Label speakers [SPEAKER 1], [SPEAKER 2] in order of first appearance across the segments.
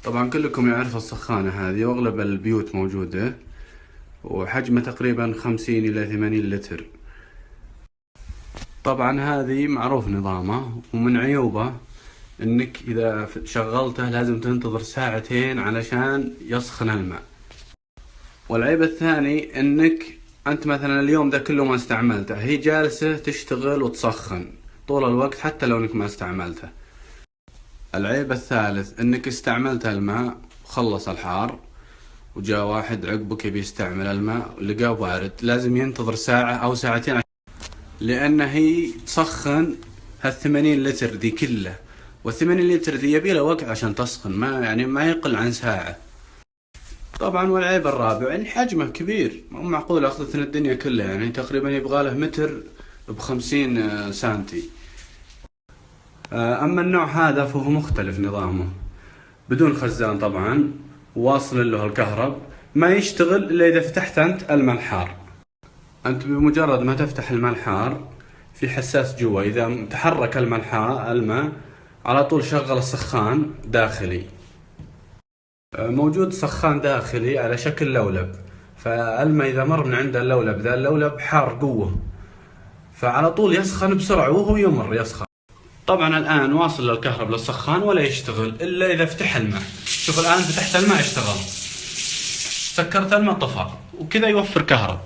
[SPEAKER 1] طبعا كلكم يعرف السخانة هذه واغلب البيوت موجودة، وحجمها تقريبا 50 إلى 80 لتر. طبعا هذه معروف نظامه، ومن عيوبه انك اذا شغلته لازم تنتظر ساعتين علشان يسخن الماء. والعيب الثاني انك انت مثلا اليوم ده كله ما استعملته، هي جالسة تشتغل وتسخن طول الوقت حتى لو انك ما استعملته. العيب الثالث انك استعملت الماء وخلص الحار، وجاء واحد عقبك يبي يستعمل الماء ولقاه بارد، لازم ينتظر ساعة او ساعتين لان هي تسخن هال80 لتر دي كله، وال80 لتر دي يبي له وقت عشان تسخن، ما يقل عن ساعة. طبعا والعيب الرابع ان حجمه كبير، مو معقول اخذتنا الدنيا كلها، يعني تقريبا يبغى له متر ب50 سنتي. اما النوع هذا فهو مختلف نظامه، بدون خزان طبعا، واصل له الكهرب، ما يشتغل الا اذا فتحت انت الماء الحار. انت بمجرد ما تفتح الماء الحار في حساس جوا، اذا تحرك الماء على طول شغل السخان داخلي. موجود سخان داخلي على شكل لولب، فالماء اذا مر من عند اللولب ذا، اللولب حار قوة، فعلى طول يسخن بسرعة وهو يمر يسخن. طبعا الان واصل للكهرب للسخان ولا يشتغل الا اذا فتح الماء. شوف الان فتحت الماء اشتغل، سكرت الماء طفى، وكذا يوفر كهرب.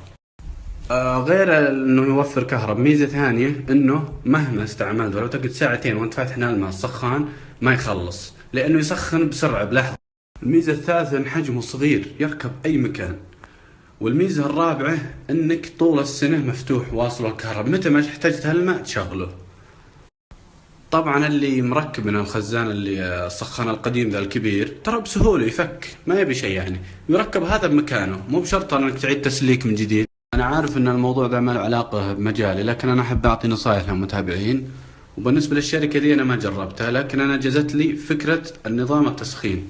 [SPEAKER 1] غير انه يوفر كهرب، ميزة ثانية انه مهما استعملت ولو تقعد ساعتين وانت فاتح الماء السخان ما يخلص، لانه يسخن بسرعة بلحظة. الميزة الثالثة ان حجمه صغير يركب اي مكان. والميزة الرابعة انك طول السنة مفتوح واصل الكهرب، متى ما احتجت الماء تشغله. طبعا اللي مركب من الخزان اللي السخان القديم ذا الكبير ترى بسهولة يفك، ما يبي شيء يعني، يركب هذا بمكانه، مو بشرط انك تعيد تسليك من جديد. انا عارف ان الموضوع ذا ما له علاقة بمجالي، لكن انا احب اعطي نصائح للمتابعين. وبالنسبة للشركة دي انا ما جربتها، لكن انا جزت لي فكرة النظام التسخين.